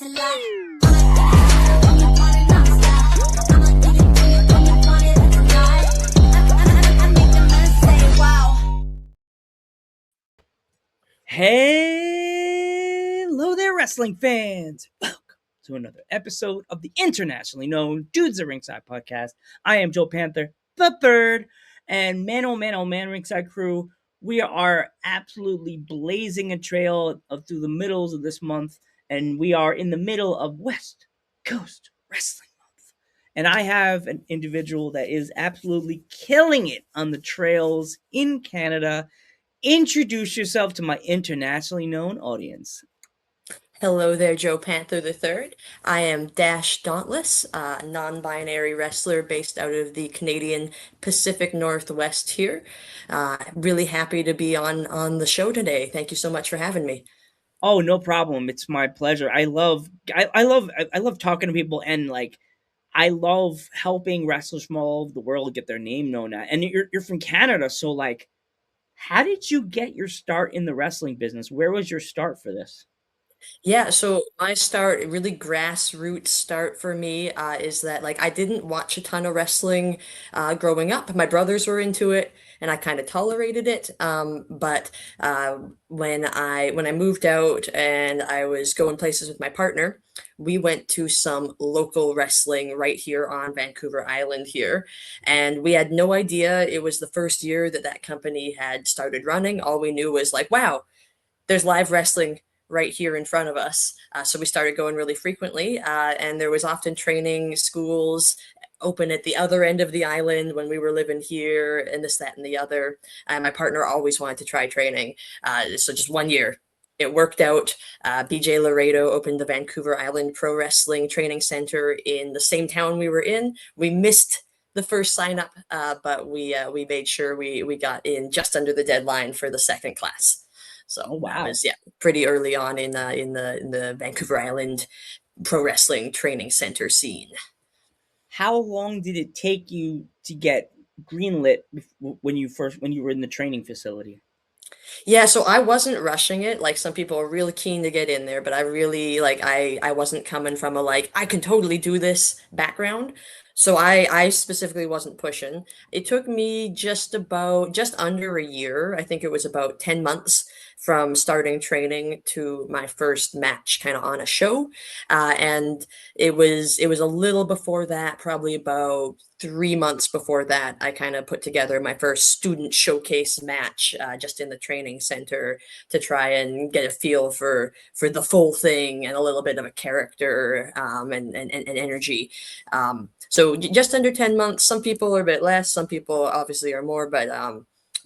to life. When you want it non-stop, I'ma eat it when you want it tonight. I make the man say wow. Hello there, wrestling fans. Welcome to another episode of the internationally known Dudes At Ringside Podcast. I am Joe Panther, the third, and oh man, Ringside crew, we are absolutely blazing a trail through the middles of this month, and we are in the middle of West Coast Wrestling Month. And I have an individual that is absolutely killing it on the trails in Canada. Introduce yourself to my internationally known audience. Hello there, Joe Panther the third. I am Dash Dauntless, a non-binary wrestler based out of the Canadian Pacific Northwest here. Really happy to be on the show today. Thank you so much for having me. Oh, no problem. It's my pleasure. I love talking to people, and I love helping wrestlers from all over the world get their name known. And you're from Canada, so how did you get your start in the wrestling business? Where was your start for this? Yeah, so my start, really grassroots start for me, is that I didn't watch a ton of wrestling growing up. My brothers were into it, and I kind of tolerated it. But when I moved out and I was going places with my partner, we went to some local wrestling right here on Vancouver Island here, and we had no idea it was the first year that that company had started running. All we knew was wow, there's live wrestling right here in front of us. So we started going really frequently, and there was often training schools open at the other end of the island when we were living here, and this, that, and the other. And my partner always wanted to try training. So just one year, it worked out. BJ Laredo opened the Vancouver Island Pro Wrestling Training Center in the same town we were in. We missed the first sign up, but we made sure we got in just under the deadline for the second class. So wow. That was pretty early on in the Vancouver Island Pro Wrestling Training Center scene. How long did it take you to get greenlit when you were in the training facility? Yeah, so I wasn't rushing it. Some people are really keen to get in there, but I really I wasn't coming from a I can totally do this background. So I specifically wasn't pushing. It took me just under a year. I think it was about 10 months from starting training to my first match kind of on a show. And it was a little before that, probably about 3 months before that, I kind of put together my first student showcase match just in the training center to try and get a feel for the full thing and a little bit of a character and energy. So just under 10 months. Some people are a bit less, some people obviously are more, but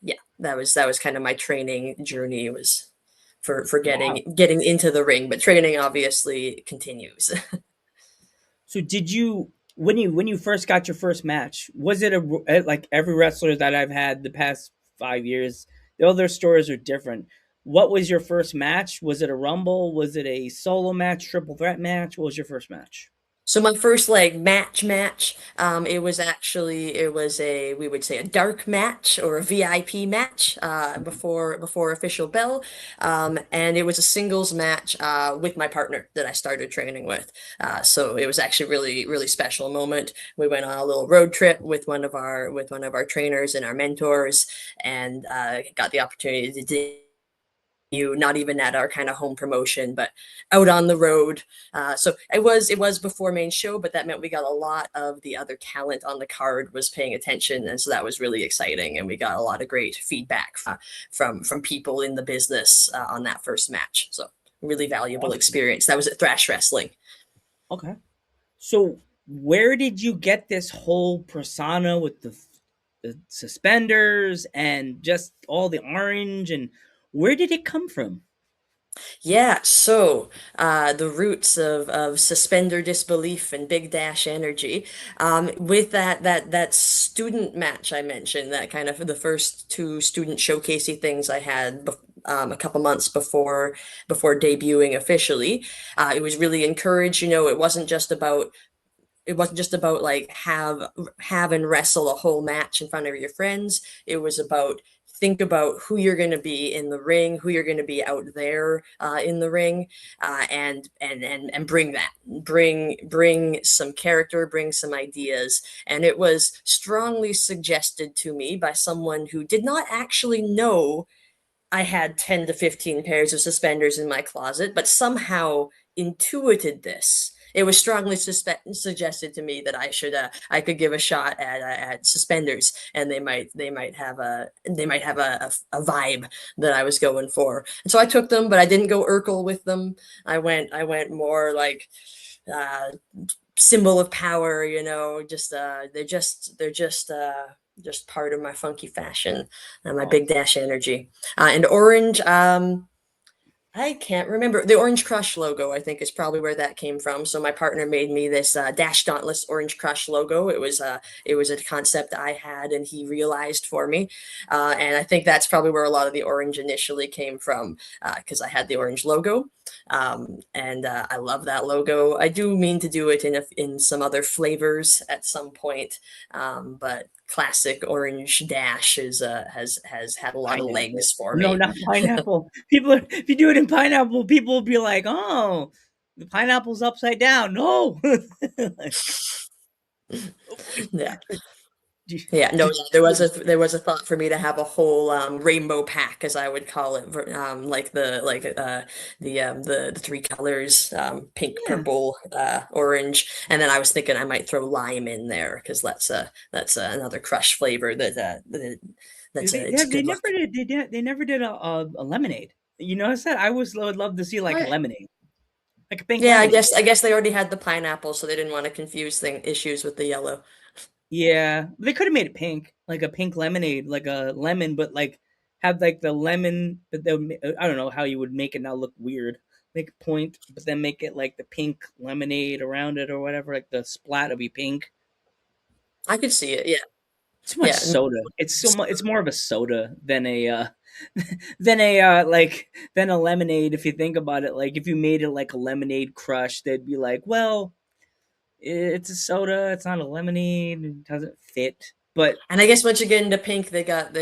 yeah, that was kind of my training journey, was for getting into the ring, but training obviously continues. So did you, when you first got your first match, was it like every wrestler that I've had the past 5 years, all their stories are different. What was your first match? Was it a rumble? Was it a solo match, triple threat match? What was your first match? So my first match, it was we would say a dark match or a VIP match before official bell, and it was a singles match with my partner that I started training with. So it was actually really special moment. We went on a little road trip with one of our trainers and our mentors, and got the opportunity to not even at our kind of home promotion, but out on the road. So it was before main show, but that meant we got a lot of the other talent on the card was paying attention, and so that was really exciting. And we got a lot of great feedback from people in the business on that first match. So really valuable experience. That was at Thrash Wrestling. Okay, so where did you get this whole persona with the suspenders and just all the orange, and where did it come from? Yeah, so the roots of suspender disbelief and big dash energy, with that student match I mentioned, that kind of the first two student showcasey things I had a couple months before debuting officially. It was really encouraged. It wasn't just about it wasn't just about like have and wrestle a whole match in front of your friends. It was about think about who you're going to be in the ring, who you're going to be out there in the ring, and bring that, bring some character, bring some ideas. And it was strongly suggested to me by someone who did not actually know I had 10 to 15 pairs of suspenders in my closet, but somehow intuited this. It was strongly suggested to me that I could give a shot at suspenders, and they might have a vibe that I was going for. And so I took them, but I didn't go Urkel with them. I went more like uh, symbol of power, just they're just part of my funky fashion and my Oh, big dash energy. And orange, I can't remember. The Orange Crush logo, I think, is probably where that came from. So my partner made me this Dash Dauntless Orange Crush logo. It was a concept I had, and he realized for me. And I think that's probably where a lot of the orange initially came from, because I had the orange logo, and I love that logo. I do mean to do it in some other flavors at some point, but classic orange dash has had a lot of pineapple. legs for No, me. not pineapple. If you do it in pineapple, people will be like, "Oh, the pineapple's upside down." No. Yeah. Did Yeah, no, did there was a thought for me to have a whole rainbow pack, as I would call it, like the three colors, pink, yeah. purple, orange, and then I was thinking I might throw lime in there because another crush flavor that's it's They good never luck. did. They never did a lemonade. You notice that? I would love to see like a Right. lemonade, like a pink Yeah, I lemonade. guess I guess they already had the pineapple, so they didn't want to confuse thing issues with the yellow. Yeah, they could have made it pink, like a pink lemonade, like a lemon, but like have like the lemon, but I don't know how you would make it not look weird. Make a point, but then make it like the pink lemonade around it or whatever. Like the splat will be pink. I could see it. Yeah, Too much yeah. soda. It's so much. It's more of a soda than a than a than a lemonade. If you think about it, like if you made it like a lemonade crush, they'd be like, well, it's a soda. It's not a lemonade. It doesn't fit. But And I guess once you get into pink, they've got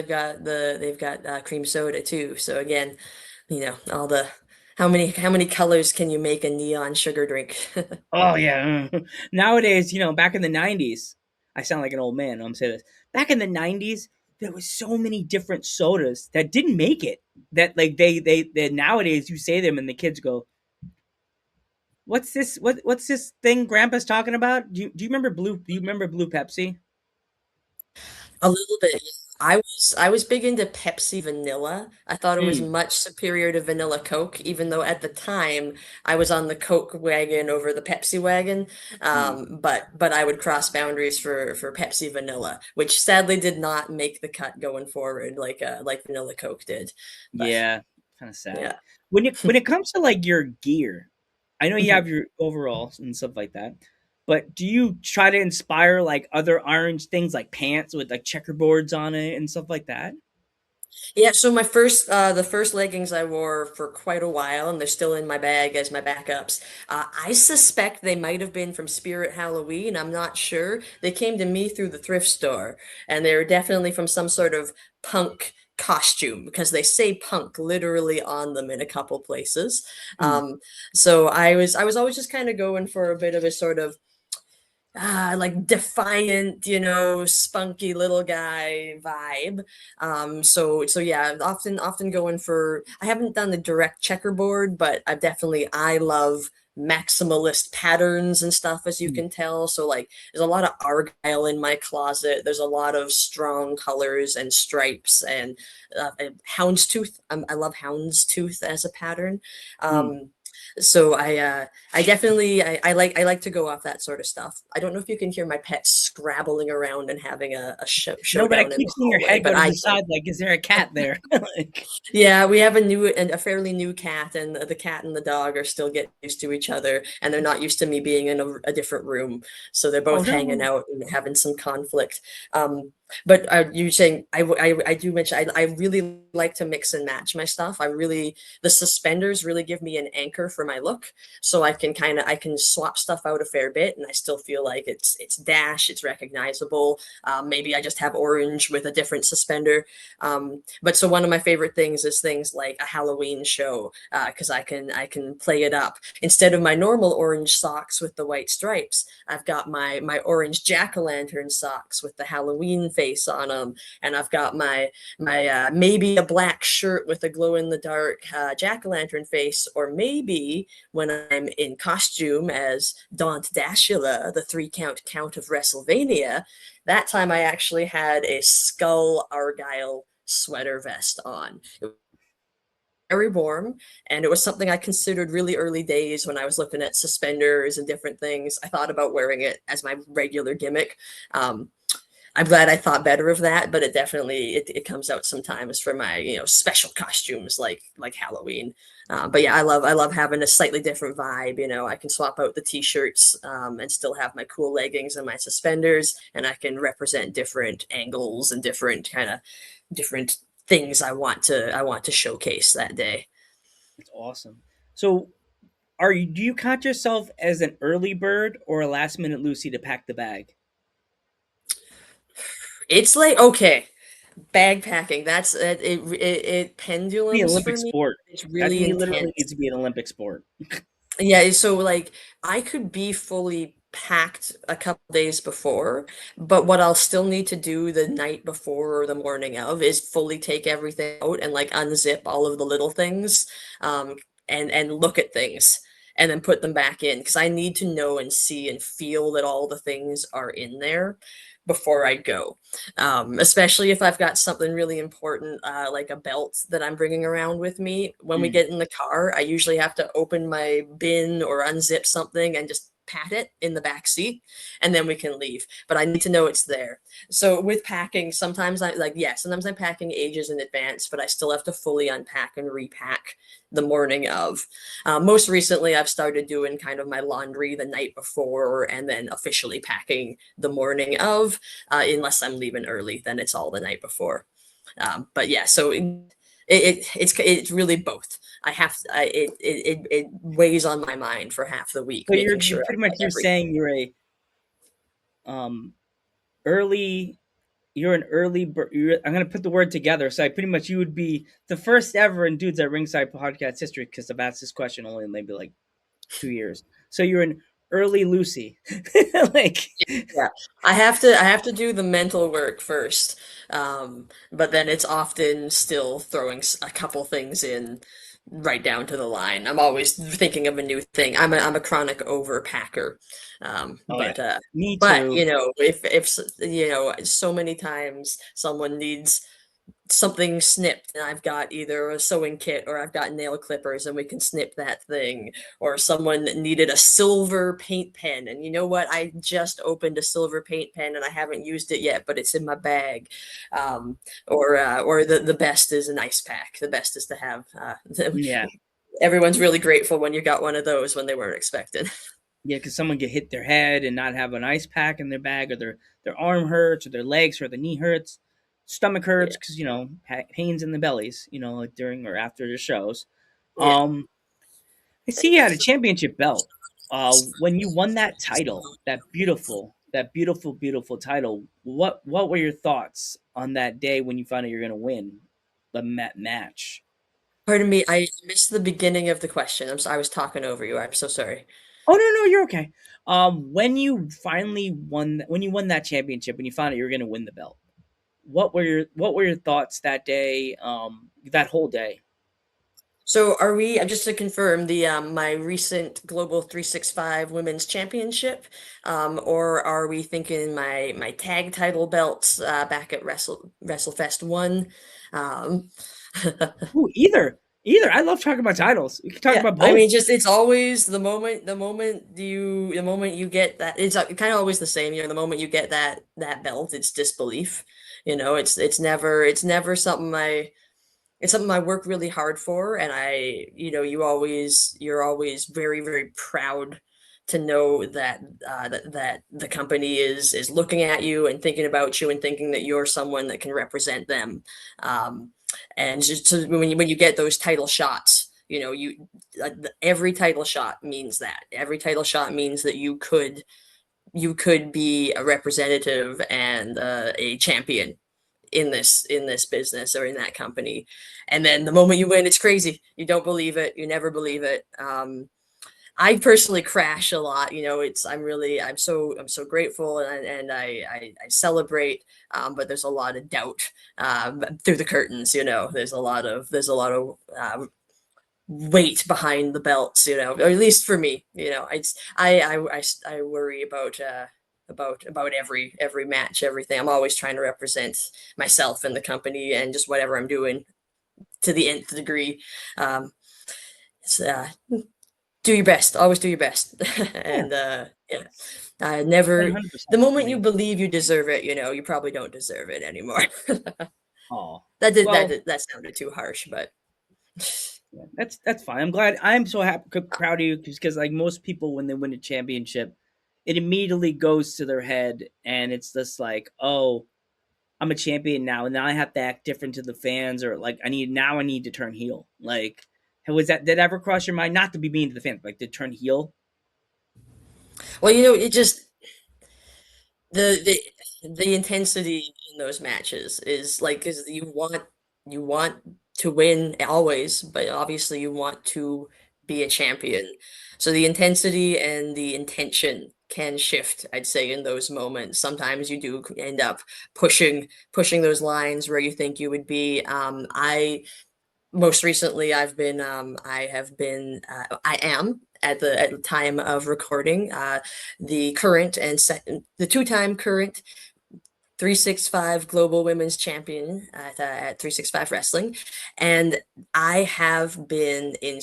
cream soda too. So again, all the how many colors can you make a neon sugar drink? oh yeah, nowadays, back in the '90s, I sound like an old man. I'm saying this. Back in the '90s, there was so many different sodas that didn't make it. That like they nowadays you say them and the kids go, "What's this? What's this thing Grandpa's talking about? Do you remember blue? Do you remember blue Pepsi?" A little bit. Yeah. I was big into Pepsi Vanilla. I thought it was Mm, much superior to Vanilla Coke, even though at the time I was on the Coke wagon over the Pepsi wagon. mm. But I would cross boundaries for Pepsi Vanilla, which sadly did not make the cut going forward like Vanilla Coke did. But Yeah, kind of sad. yeah. When it comes to like your gear, I know you Mhm. have your overalls and stuff like that, but do you try to inspire like other orange things like pants with like checkerboards on it and stuff like that? Yeah, so the first leggings I wore for quite a while, and they're still in my bag as my backups. I suspect they might have been from Spirit Halloween. I'm not sure. They came to me through the thrift store, and they were definitely from some sort of punk costume because they say punk literally on them in a couple places. Mm, Um, so I was always just kind of going for a bit of a sort of like defiant, spunky little guy vibe. So yeah, often going for. I haven't done the direct checkerboard, but I love maximalist patterns and stuff, as you mm, can tell. So like, there's a lot of argyle in my closet. There's a lot of strong colors and stripes and houndstooth. I love houndstooth as a pattern. mm. Um, so I definitely I like to go off that sort of stuff. I don't know if you can hear my pet scrabbling around and having a No, but I showdown in keep the seeing your hallway, head go but to I the can. side. Like, is there a cat there? Like, Yeah, we have a fairly new cat, and the cat and the dog are still getting used to each other, and they're not used to me being in a different room, so they're oh both hanging no. out and having some conflict. But you saying I do mention I really like to mix and match my stuff. I really the suspenders really give me an anchor for my look, so I can swap stuff out a fair bit, and I still feel like it's Dash, it's recognizable. Maybe I just have orange with a different suspender. But so one of my favorite things is things like a Halloween show, because I can play it up instead of my normal orange socks with the white stripes. I've got my orange jack-o'-lantern socks with the Halloween face on them, and I've got my maybe a black shirt with a glow in the dark jack-o'-lantern face, or maybe when I'm in costume as Daunt Dashula, the three count of WrestleMania, that time I actually had a skull argyle sweater vest on. Very warm, and it was something I considered really early days when I was looking at suspenders and different things. I thought about wearing it as my regular gimmick. Um, I'm glad I thought better of that, but it definitely it comes out sometimes for my special costumes like Halloween. But yeah, I love having a slightly different vibe. I can swap out the t-shirts and still have my cool leggings and my suspenders, and I can represent different angles and different things I want to showcase that day. It's awesome. So, do you count yourself as an early bird or a last minute Lucy to pack the bag? It's like okay, bag packing. That's it The pendulums for Olympic me. sport. It's That to really me literally needs intense. to be an Olympic sport. Yeah, so like I could be fully packed a couple days before, but what I'll still need to do the night before or the morning of is fully take everything out and like unzip all of the little things, um, and look at things and then put them back in because I need to know and see and feel that all the things are in there before I go. Especially if I've got something really important, like a belt that I'm bringing around with me. When we Mm. get in the car, I usually have to open my bin or unzip something and just pat it in the back seat, and then we can leave. But I need to know it's there. So with packing, sometimes sometimes I'm packing ages in advance, but I still have to fully unpack and repack the morning of. Most recently, I've started doing kind of my laundry the night before and then officially packing the morning of, unless I'm leaving early, then it's all the night before. But yeah, so it's really both. I have it weighs on my mind for half the week, So making you're sure pretty I've much got you're everything. saying um early you're an early bird. I'm gonna put the word together. So I pretty much you would be the first ever in Dudes at Ringside podcast history because I've asked this question only in maybe like 2 years. So you're an early Lucy, like Yeah, I have to do the mental work first, but then it's often still throwing a couple things in right down to the line. I'm always thinking of a new thing. I'm a chronic overpacker, oh yeah, but me too. so many times someone needs something snipped and I've got either a sewing kit or I've got nail clippers and we can snip that thing, or someone needed a silver paint pen and you know what, I just opened a silver paint pen and I haven't used it yet but it's in my bag. Or the best is an ice pack. The best is to have Yeah, everyone's really grateful when you got one of those when they weren't expecting. yeah, because someone get hit their head and not have an ice pack in their bag, or their arm hurts, or their legs, or the knee hurts, stomach hurts Yeah, because pains in the bellies, like during or after the shows. yeah. Um, I see you had a championship belt. When you won that title, that beautiful, beautiful title, what were your thoughts on that day when you found out you're gonna win the match? Pardon me, I missed the beginning of the question. I was talking over you. I'm so sorry. Oh no, you're okay. When you finally when you won that championship, when you found out you were gonna win the belt, what were your thoughts that day? That whole day. So are we, just to confirm, the my recent Global 365 Women's Championship, or are we thinking my tag title belts back at WrestleFest 1? Um, Ooh, either. I love talking about titles. We can talk yeah, about I both. mean, just it's always the moment you get that, it's kind of always the same. The moment you get that belt, it's disbelief. It's never something it's something I work really hard for, and you're always very, very proud to know that that the company is looking at you and thinking about you and thinking that you're someone that can represent them. Um, and just so when you get those title shots, you know, every title shot means that. Every title shot means that you could be a representative and a champion in this business or in that company. And then the moment you win, it's crazy. You don't believe it. You never believe it. I personally crash a lot. You know, I'm so grateful, and I celebrate. But there's a lot of doubt through the curtains. You know, there's a lot of weight behind the belts. You know, or at least for me. You know, I worry about every match, everything. I'm always trying to represent myself and the company and just whatever I'm doing to the nth degree. It's Do your best. Always do your best. Yeah, And yeah, I never. 100%. The I moment you mean, believe you deserve it, you know, you probably don't deserve it anymore. oh, That well, that sounded too harsh, but yeah, that's fine. I'm glad. I'm so happy, proud of you because like most people, when they win a championship, it immediately goes to their head, and it's just like, oh, I'm a champion now, and now I have to act different to the fans, or like I need to turn heel. Like, was that did that ever cross your mind? Not to be mean to the fans, but like to turn heel. well, you know, it just the the intensity in those matches is like because you want to win always, but obviously you want to be a champion. So the intensity and the intention can shift, I'd say, in those moments. Sometimes you do end up pushing those lines where you think you would be. I most recently I am at the time of recording the current and second the two-time current 365 global women's champion at 365 wrestling, and I have been in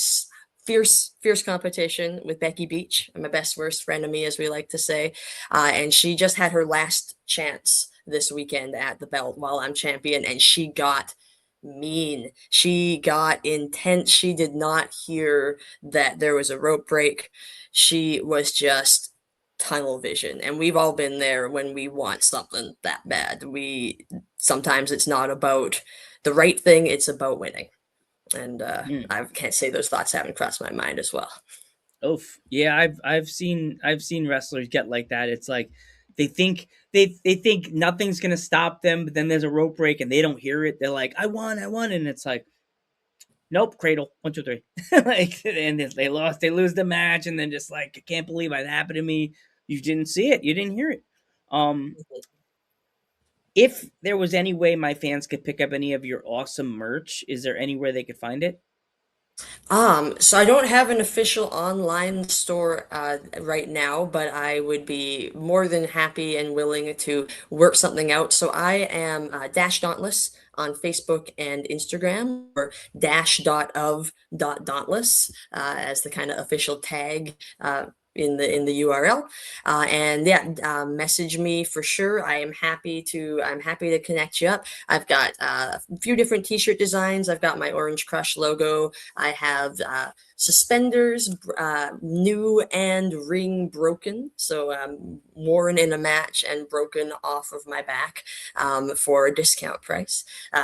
fierce competition with Becky Beach, my best worst friend of me, as we like to say, and she just had her last chance this weekend at the belt while I'm champion, and she got mean. She got intense. She did not hear that there was a rope break. She was just tunnel vision. And we've all been there when we want something that bad. We sometimes it's not about the right thing, it's about winning. And Mm. I can't say those thoughts haven't crossed my mind as well. Oof. Yeah, I've seen wrestlers get like that. It's like they think nothing's gonna stop them, but then there's a rope break and they don't hear it. They're like, I won, and it's like, nope, cradle, 1, 2, 3. Like, and if they lost, they lose the match, and then just like, I can't believe that happened to me. You didn't see it, you didn't hear it. Um, if there was any way my fans could pick up any of your awesome merch, is there anywhere they could find it? So I don't have an official online store right now, but I would be more than happy and willing to work something out. So I am Dash Dauntless on Facebook and Instagram, or dash.of.dauntless as the kind of official tag in the URL. And yeah, message me for sure. I'm happy to connect you up. I've got a few different t-shirt designs. I've got my Orange Crush logo. I have suspenders, new and ring broken, so worn in a match and broken off of my back for a discount price.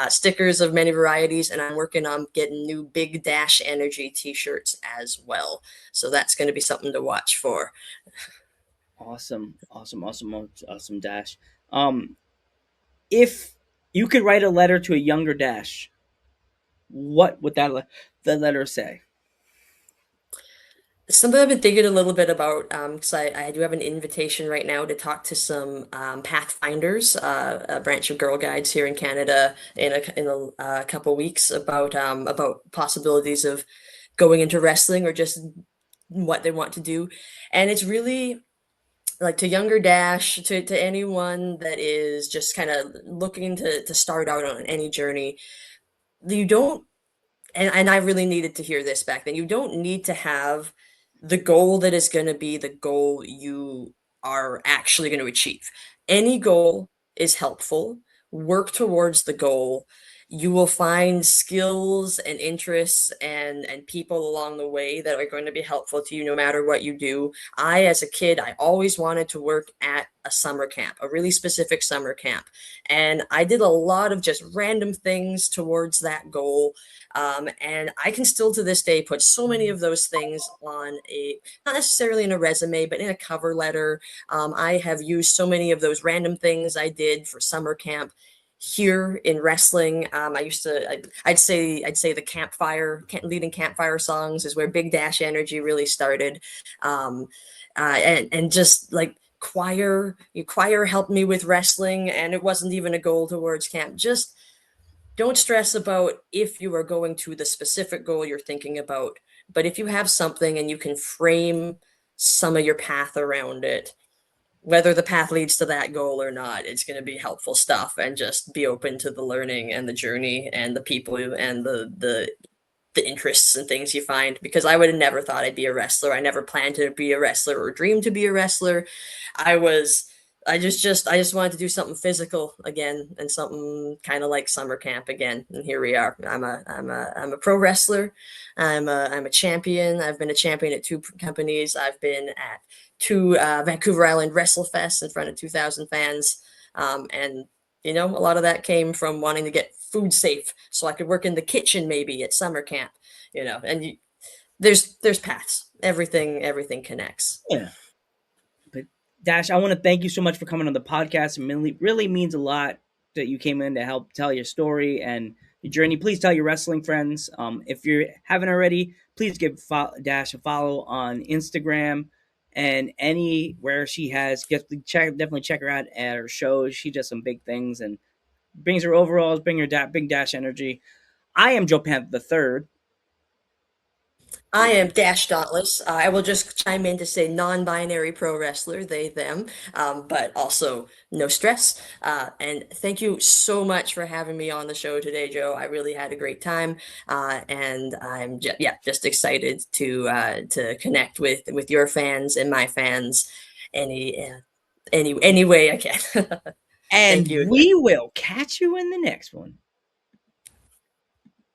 Stickers of many varieties, and I'm working on getting new Big Dash Energy t-shirts as well. So that's going to be something to watch for. Awesome, awesome, awesome, awesome, Dash. Um, if you could write a letter to a younger Dash, what would the letter say? Something I've been thinking a little bit about, because I do have an invitation right now to talk to some Pathfinders, a branch of Girl Guides here in Canada, in a couple weeks about possibilities of going into wrestling or just what they want to do, and it's really like to younger Dash, to anyone that is just kind of looking to start out on any journey. You don't and I really needed to hear this back then. You don't need to have the goal that is going to be the goal you are actually going to achieve. Any goal is helpful. Work towards the goal. you will find skills and interests and people along the way that are going to be helpful to you no matter what you do. I, as a kid, I always wanted to work at a summer camp, a really specific summer camp. And I did a lot of just random things towards that goal. And I can still to this day put so many of those things on a, not necessarily in a resume, but in a cover letter. I have used so many of those random things I did for summer camp here in wrestling. I used to, I'd say the leading campfire songs is where Big Dash energy really started. Um, and just like choir helped me with wrestling, and it wasn't even a goal towards camp. Just don't stress about if you are going to the specific goal you're thinking about, but if you have something and you can frame some of your path around it, whether the path leads to that goal or not, it's going to be helpful stuff. And just be open to the learning and the journey and the people and the interests and things you find. Because I would have never thought I'd be a wrestler. I never planned to be a wrestler or dreamed to be a wrestler. I was I just wanted to do something physical again and something kind of like summer camp again. And here we are. I'm a pro wrestler. I'm a champion. I've been a champion at two companies. I've been at two Vancouver Island WrestleFest in front of 2,000 fans. And a lot of that came from wanting to get food safe so I could work in the kitchen maybe at summer camp. And there's paths. Everything connects. Yeah. But Dash, I want to thank you so much for coming on the podcast. It really means a lot that you came in to help tell your story and your journey. Please tell your wrestling friends. If you haven't already, please give Dash a follow on Instagram and anywhere she has. Definitely check her out at her shows. She does some big things and brings her overalls, bring her big Dash energy. I am Joe Panther the third. I am Dash Dauntless. I will just chime in to say non-binary pro wrestler, they, them, but also no stress. And thank you so much for having me on the show today, Joe. I really had a great time, and I'm just excited to connect with your fans and my fans any way I can. And Thank you again. we will catch you in the next one.